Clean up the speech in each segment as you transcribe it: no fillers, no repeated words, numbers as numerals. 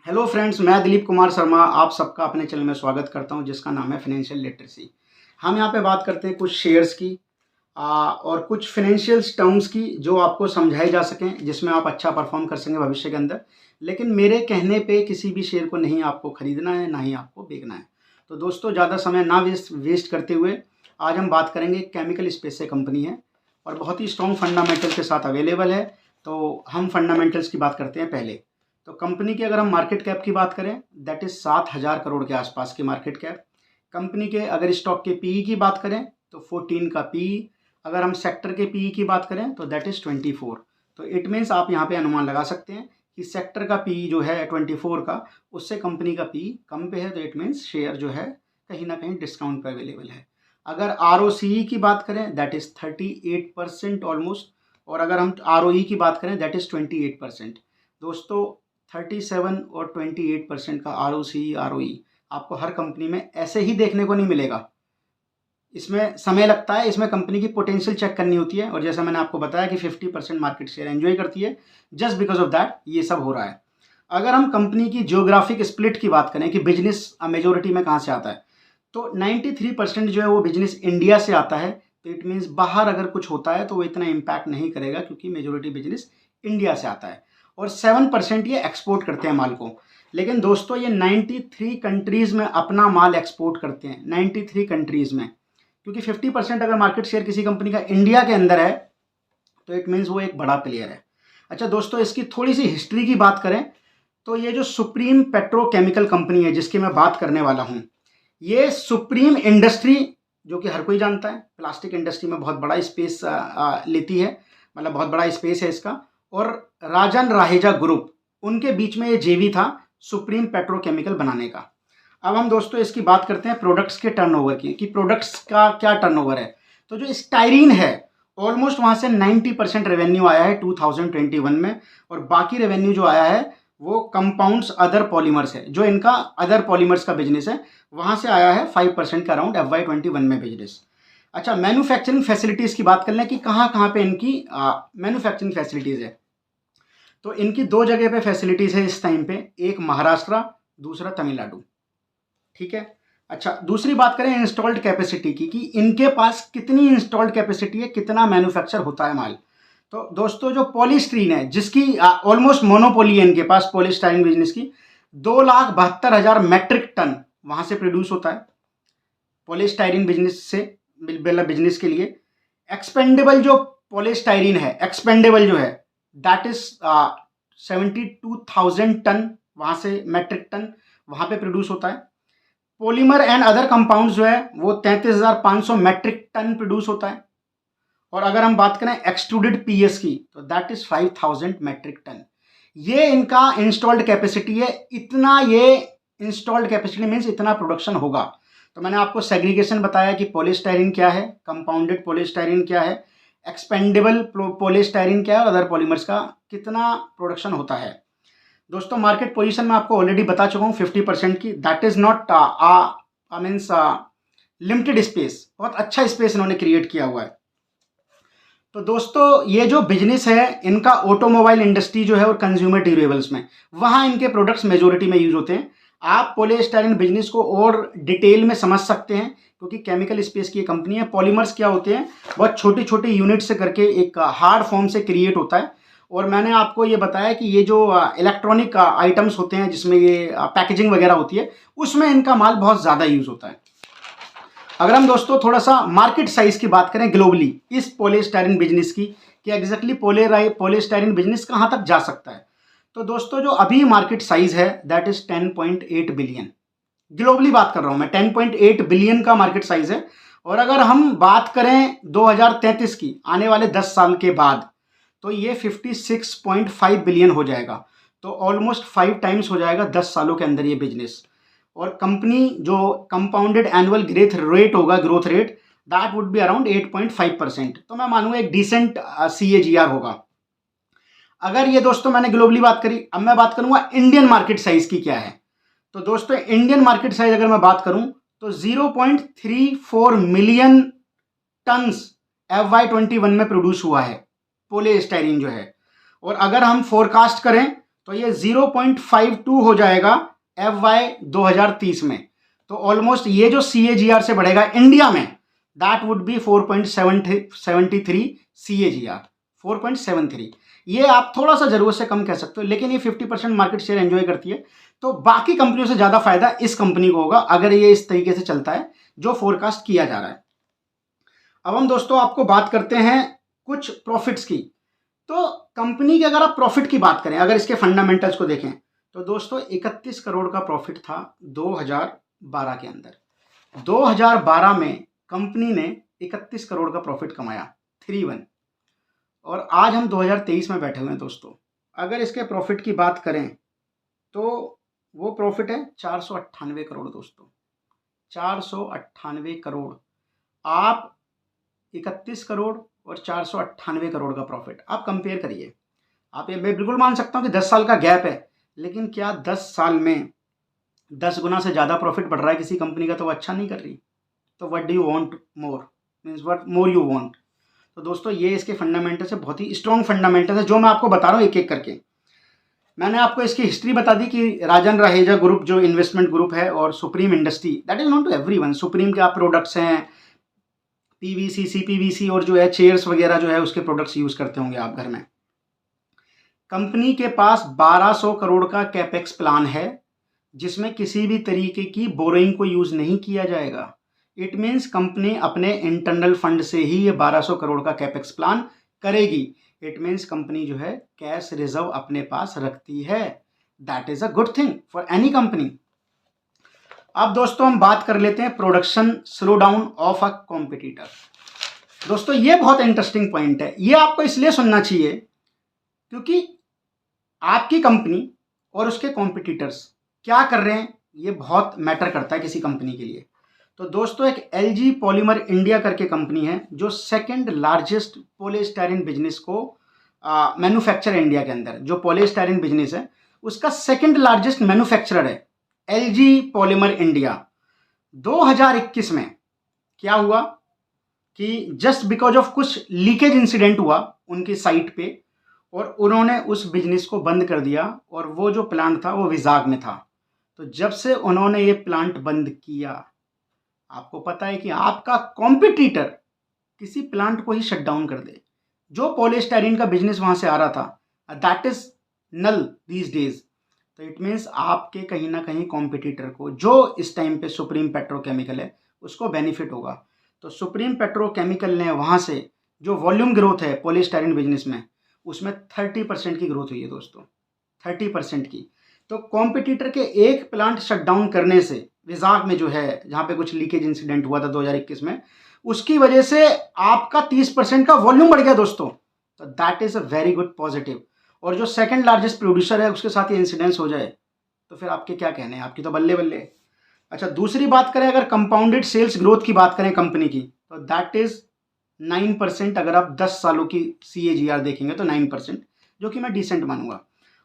Hello friends, मैं दिलीप कुमार शर्मा आप सबका अपने चैनल में स्वागत करता हूं, जिसका नाम है फाइनेंशियल लिटरेसी। हम यहां पे बात करते हैं कुछ शेयर्स की और कुछ फाइनेंशियल टर्म्स की, जो आपको समझाई जा सकें, जिसमें आप अच्छा परफॉर्म कर सकें भविष्य के अंदर। लेकिन मेरे कहने पे किसी भी शेयर को नहीं आपको खरीदना है, ना ही आपको बेचना है। तो दोस्तों, ज़्यादा समय ना वेस्ट करते हुए आज हम बात करेंगे। केमिकल स्पेस से कंपनी है और बहुत ही स्ट्रॉन्ग फंडामेंटल के साथ अवेलेबल है। तो हम फंडामेंटल्स की बात करते हैं पहले। तो कंपनी की अगर हम मार्केट कैप की बात करें, दैट इज़ 7,000 करोड़ के आसपास की मार्केट कैप। कंपनी के अगर स्टॉक के पीई की बात करें तो 14 का पीई। अगर हम सेक्टर के पीई की बात करें तो दैट इज़ 24। तो इट मीन्स आप यहाँ पे अनुमान लगा सकते हैं कि सेक्टर का पीई जो है 24 का, उससे कंपनी का पीई कम पे है। तो इट मीन्स शेयर जो है कहीं ना कहीं डिस्काउंट पे अवेलेबल है। अगर आरओसीई की बात करें दैट इज़ 38% ऑलमोस्ट। और अगर हम आरओई की बात करें दैट इज़ 28%। दोस्तों, 37 और 28% का आरओई आपको हर कंपनी में ऐसे ही देखने को नहीं मिलेगा। इसमें समय लगता है, इसमें कंपनी की पोटेंशियल चेक करनी होती है। और जैसा मैंने आपको बताया कि 50% मार्केट शेयर एंजॉय करती है, जस्ट बिकॉज ऑफ दैट ये सब हो रहा है। अगर हम कंपनी की जियोग्राफिक स्प्लिट की बात करें कि बिजनेस मेजोरिटी में कहाँ से आता है, तो 93% जो है वो बिजनेस इंडिया से आता है। तो इट मीन्स बाहर अगर कुछ होता है तो वो इतना इम्पैक्ट नहीं करेगा, क्योंकि मेजोरिटी बिजनेस इंडिया से आता है। और 7% ये एक्सपोर्ट करते हैं माल को। लेकिन दोस्तों, ये 93 कंट्रीज़ में अपना माल एक्सपोर्ट करते हैं, 93 कंट्रीज़ में। क्योंकि 50% अगर मार्केट शेयर किसी कंपनी का इंडिया के अंदर है तो इट मीन्स वो एक बड़ा प्लेयर है। अच्छा दोस्तों, इसकी थोड़ी सी हिस्ट्री की बात करें तो ये जो सुप्रीम पेट्रोकेमिकल कंपनी है जिसकी मैं बात करने वाला हूँ, ये सुप्रीम इंडस्ट्री, जो कि हर कोई जानता है, प्लास्टिक इंडस्ट्री में बहुत बड़ा स्पेस लेती है, मतलब बहुत बड़ा स्पेस है इसका। और राजन राहेजा ग्रुप, उनके बीच में ये जेवी था सुप्रीम पेट्रोकेमिकल बनाने का। अब हम दोस्तों इसकी बात करते हैं प्रोडक्ट्स के टर्नओवर की, कि प्रोडक्ट्स का क्या टर्नओवर है। तो जो स्टाइरीन है, ऑलमोस्ट वहाँ से 90% रेवेन्यू आया है 2021 में। और बाकी रेवेन्यू जो आया है वो कंपाउंड्स अदर पॉलीमर्स है, जो इनका अदर पॉलीमर्स का बिजनेस है, वहाँ से आया है 5% का अराउंड FY21 में बिजनेस। अच्छा, मैन्युफैक्चरिंग फैसिलिटीज़ की बात कर लें कि कहाँ कहाँ पे इनकी मैन्युफैक्चरिंग फैसिलिटीज़ है। तो इनकी दो जगह पे फैसिलिटीज़ है इस टाइम पे, एक महाराष्ट्र, दूसरा तमिलनाडु। ठीक है। अच्छा, दूसरी बात करें इंस्टॉल्ड कैपेसिटी की, कि इनके पास कितनी इंस्टॉल्ड कैपेसिटी है, कितना मैन्युफैक्चर होता है माल। तो दोस्तों, जो पॉलीस्टीरीन है, जिसकी ऑलमोस्ट मोनोपोली है इनके पास पॉलीस्टाइरीन बिजनेस की, 2,72,000 मैट्रिक टन वहां से प्रोड्यूस होता है पॉलीस्टाइरीन बिजनेस से, बिजनेस के लिए। एक्सपेंडेबल जो पॉलीस्टाइरीन है, एक्सपेंडेबल जो है, दैट इज 72,000 टन वहां से, मैट्रिक टन वहां पे प्रोड्यूस होता है। पॉलीमर एंड अदर कंपाउंड्स जो है वो 33,500 मैट्रिक टन प्रोड्यूस होता है। और अगर हम बात करें एक्सट्रूडेड पीएस की, तो दैट इज 5,000 मैट्रिक टन। ये इनका इंस्टॉल्ड कैपेसिटी है। इतना ये इंस्टॉल्ड कैपेसिटी मीन्स इतना प्रोडक्शन होगा। तो मैंने आपको सेग्रीगेशन बताया कि पॉलीस्टाइरीन क्या है, कंपाउंडेड पॉलीस्टाइरीन क्या है, एक्सपेंडेबल पॉलीस्टाइरीन क्या है, और अदर पॉलीमर्स का कितना प्रोडक्शन होता है। दोस्तों, मार्केट पोजीशन में आपको ऑलरेडी बता चुका हूँ 50% की। That is not means limited space, बहुत अच्छा स्पेस इन्होंने क्रिएट किया हुआ है। तो दोस्तों, ये जो बिजनेस है इनका, ऑटोमोबाइल इंडस्ट्री जो है और कंज्यूमर ड्यूरेबल्स में, वहाँ इनके प्रोडक्ट्स मेजोरिटी में यूज होते हैं। आप पॉलीस्टाइरीन बिजनेस को और डिटेल में समझ सकते हैं, क्योंकि केमिकल स्पेस की कंपनी है। पॉलीमर्स क्या होते हैं, बहुत छोटी छोटी यूनिट से करके एक हार्ड फॉर्म से क्रिएट होता है। और मैंने आपको ये बताया कि ये जो इलेक्ट्रॉनिक आइटम्स होते हैं, जिसमें ये पैकेजिंग वगैरह होती है, उसमें इनका माल बहुत ज़्यादा यूज होता है। अगर हम दोस्तों थोड़ा सा मार्केट साइज की बात करें ग्लोबली इस पॉलीस्टाइरीन बिजनेस की, कि एग्जैक्टली पॉलीस्टाइरीन बिजनेस कहाँ तक जा सकता है, तो दोस्तों जो अभी मार्केट साइज है दैट इज 10.8 बिलियन। ग्लोबली बात कर रहा हूँ मैं, 10.8 बिलियन का मार्केट साइज है। और अगर हम बात करें 2033 की, आने वाले 10 साल के बाद, तो ये 56.5 बिलियन हो जाएगा। तो ऑलमोस्ट 5 टाइम्स हो जाएगा 10 सालों के अंदर ये बिजनेस। और कंपनी जो कंपाउंडेड एनुअल ग्रोथ रेट होगा, growth rate, that would be around 8.5%। तो मैं मानूंगा एक डिसेंट CAGR होगा। अगर ये दोस्तों मैंने ग्लोबली बात करी, अब मैं बात करूंगा इंडियन मार्केट साइज की क्या है। तो दोस्तों, इंडियन मार्केट साइज अगर मैं बात करूं तो 0.34 मिलियन टन्स FY21 में प्रोड्यूस हुआ है पॉलीस्टाइरीन जो है। और अगर हम फोरकास्ट करें तो ये 0.52 हो जाएगा FY 2030 में। तो ऑलमोस्ट ये जो CAGR से बढ़ेगा इंडिया में, दैट वुड बी 4.73 CAGR, 4.73। ये आप थोड़ा सा जरूरत से कम कह सकते हो, लेकिन ये 50% मार्केट शेयर एंजॉय करती है, तो बाकी कंपनियों से ज़्यादा फायदा इस कंपनी को होगा अगर ये इस तरीके से चलता है जो फोरकास्ट किया जा रहा है। अब हम दोस्तों आपको बात करते हैं कुछ प्रॉफिट्स की। तो कंपनी की अगर आप प्रॉफिट की बात करें, अगर इसके फंडामेंटल्स को देखें, तो दोस्तों 31 करोड़ का प्रॉफिट था 2012 के अंदर। 2012 में कंपनी ने 31 करोड़ का प्रॉफिट कमाया, 31। और आज हम 2023 में बैठे हुए हैं दोस्तों। अगर इसके प्रॉफिट की बात करें तो वो प्रॉफिट है 498 करोड़ दोस्तों, 498 करोड़। आप 31 करोड़ और 498 करोड़ का प्रॉफिट आप कंपेयर करिए। आप ये मैं बिल्कुल मान सकता हूँ कि 10 साल का गैप है, लेकिन क्या 10 साल में 10 गुना से ज़्यादा प्रॉफिट बढ़ रहा है किसी कंपनी का, तो वो अच्छा नहीं कर रही। तो what do you want more, means what more you want. तो दोस्तों ये इसके फंडामेंटल्स है, बहुत ही स्ट्रॉन्ग फंडामेंटल्स है जो मैं आपको बता रहा हूँ एक एक करके। मैंने आपको इसकी हिस्ट्री बता दी कि राजन रहेजा ग्रुप जो इन्वेस्टमेंट ग्रुप है और Supreme industry, that is not to everyone. Supreme के आप प्रोडक्ट्स हैं PVC, CPVC और जो है चेयर्स वगैरह जो है उसके प्रोडक्ट्स यूज़ करते होंगे आप घर में। कंपनी के पास 1200 करोड़ का कैपेक्स प्लान है जिसमें किसी भी तरीके की बोरोइंग को यूज़ नहीं किया जाएगा। इट मीन्स कंपनी अपने इंटरनल फंड से ही ये 1200 करोड़ का कैपेक्स प्लान करेगी। इट मीन्स कंपनी जो है कैश रिजर्व अपने पास रखती है। That is a good thing for any company. अब दोस्तों हम बात कर लेते हैं production slow down of a competitor. दोस्तों ये बहुत इंटरेस्टिंग पॉइंट है, ये आपको इसलिए सुनना चाहिए क्योंकि आपकी कंपनी और उसके कॉम्पिटिटर्स क्या कर रहे हैं ये बहुत मैटर करता है किसी कंपनी के लिए। तो दोस्तों एक LG पॉलीमर इंडिया करके कंपनी है जो सेकंड लार्जेस्ट पॉलीस्टायरीन बिजनेस को मैन्युफैक्चर इंडिया के अंदर, जो पॉलीस्टायरीन बिजनेस है उसका सेकंड लार्जेस्ट मैन्युफैक्चरर है LG पॉलीमर इंडिया। 2021 में क्या हुआ कि जस्ट बिकॉज ऑफ कुछ लीकेज इंसिडेंट हुआ उनकी साइट पे और उन्होंने उस बिजनेस को बंद कर दिया, और वो जो प्लांट था वो विजाग में था। तो जब से उन्होंने ये प्लांट बंद किया, आपको पता है कि आपका कॉम्पिटिटर किसी प्लांट को ही शट डाउन कर दे, जो पॉलीस्टायरीन का बिजनेस वहां से आ रहा था, that is null these days. तो इट मीन्स आपके कहीं ना कहीं कॉम्पिटिटर को, जो इस टाइम पे सुप्रीम पेट्रोकेमिकल है, उसको बेनिफिट होगा। तो सुप्रीम पेट्रोकेमिकल ने वहां से जो वॉल्यूम ग्रोथ है पॉलीस्टायरीन बिजनेस में, उसमें 30% की ग्रोथ हुई है दोस्तों, 30% की। तो कॉम्पिटिटर के एक प्लांट शट डाउन करने से, विजाग में जो है जहाँ पे कुछ लीकेज इंसिडेंट हुआ था 2021 में, उसकी वजह से आपका 30% का वॉल्यूम बढ़ गया दोस्तों। तो that is a very good positive. और जो सेकंड लार्जेस्ट प्रोड्यूसर है उसके साथ ये इंसिडेंस हो जाए तो फिर आपके क्या कहने हैं, आपकी तो बल्ले बल्ले। अच्छा, दूसरी बात करें अगर कंपाउंडेड सेल्स ग्रोथ की बात करें कंपनी की, तो दैट इज 9%। अगर आप 10 सालों की CAGR देखेंगे तो 9%, जो कि मैं डिसेंट मानूंगा।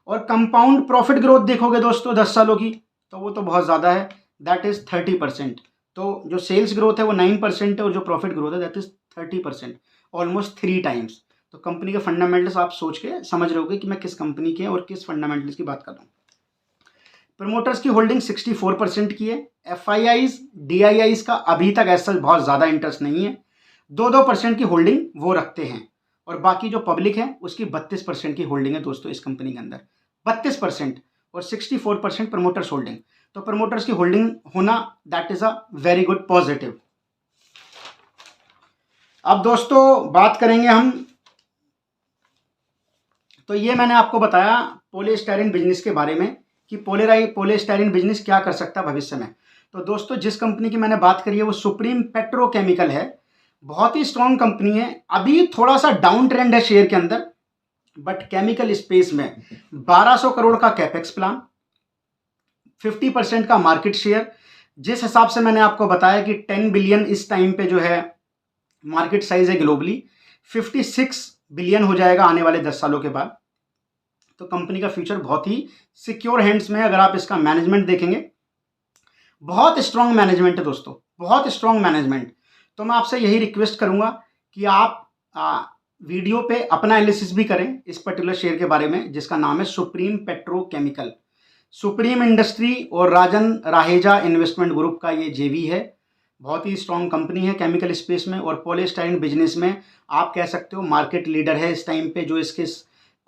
और कंपाउंड प्रॉफिट ग्रोथ देखोगे दोस्तों 10 सालों की, तो वो तो बहुत ज़्यादा है, दैट इज 30%। तो जो सेल्स ग्रोथ है वो 9% है और जो प्रॉफिट ग्रोथ है दैट इज 30%, ऑलमोस्ट 3 टाइम्स। तो कंपनी के फंडामेंटल्स आप सोच के समझ रहे होगे कि मैं किस कंपनी के और किस फंडामेंटल्स की बात कर रहा हूँ। प्रमोटर्स की होल्डिंग 64% की है। FIIs DIIs का अभी तक ऐसा बहुत ज़्यादा इंटरेस्ट नहीं है, 2% की होल्डिंग वो रखते हैं। और बाकी जो पब्लिक है उसकी 32% की होल्डिंग है दोस्तों इस कंपनी के अंदर, 32%, और 64% प्रमोटर्स होल्डिंग। तो प्रमोटर्स की होल्डिंग होना that is a very good positive. अब दोस्तों बात करेंगे हम, तो ये मैंने आपको बताया पॉलीस्टायरीन बिजनेस के बारे में कि पॉलीस्टायरीन बिजनेस क्या कर सकता है भविष्य में। तो दोस्तों जिस कंपनी की मैंने बात करी है वो सुप्रीम पेट्रोकेमिकल है, बहुत ही स्ट्रॉन्ग कंपनी है। अभी थोड़ा सा डाउन ट्रेंड है शेयर के अंदर, बट केमिकल स्पेस में 1200 करोड़ का कैपेक्स प्लान, 50% का मार्केट शेयर, जिस हिसाब से मैंने आपको बताया कि 10 बिलियन इस टाइम पे जो है मार्केट साइज है ग्लोबली, 56 बिलियन हो जाएगा आने वाले 10 सालों के बाद। तो कंपनी का फ्यूचर बहुत ही सिक्योर हैंड्स में है। अगर आप इसका मैनेजमेंट देखेंगे, बहुत स्ट्रांग मैनेजमेंट है दोस्तों, बहुत स्ट्रांग मैनेजमेंट। तो मैं आपसे यही रिक्वेस्ट करूंगा कि आप वीडियो पे अपना एनालिसिस भी करें इस पर्टिकुलर शेयर के बारे में, जिसका नाम है सुप्रीम पेट्रोकेमिकल। सुप्रीम इंडस्ट्री और राजन राहेजा इन्वेस्टमेंट ग्रुप का ये जेवी है। बहुत ही स्ट्रॉन्ग कंपनी है केमिकल स्पेस में और पॉलीस्टाइरीन बिजनेस में आप कह सकते हो मार्केट लीडर है इस टाइम पे। जो इसके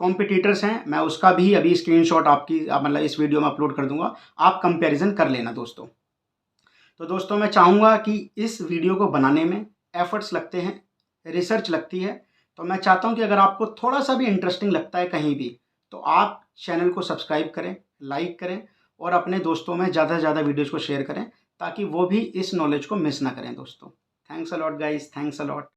कॉम्पिटिटर्स हैं, मैं उसका भी अभी स्क्रीनशॉट आपकी मतलब इस वीडियो में अपलोड कर दूंगा, आप कंपैरिजन कर लेना दोस्तों। तो दोस्तों मैं चाहूँगा कि इस वीडियो को बनाने में एफर्ट्स लगते हैं, रिसर्च लगती है, तो मैं चाहता हूँ कि अगर आपको थोड़ा सा भी इंटरेस्टिंग लगता है कहीं भी, तो आप चैनल को सब्सक्राइब करें, लाइक करें और अपने दोस्तों में ज़्यादा से ज़्यादा वीडियोज़ को शेयर करें ताकि वो भी इस नॉलेज को मिस ना करें दोस्तों। Thanks a lot guys, thanks a lot.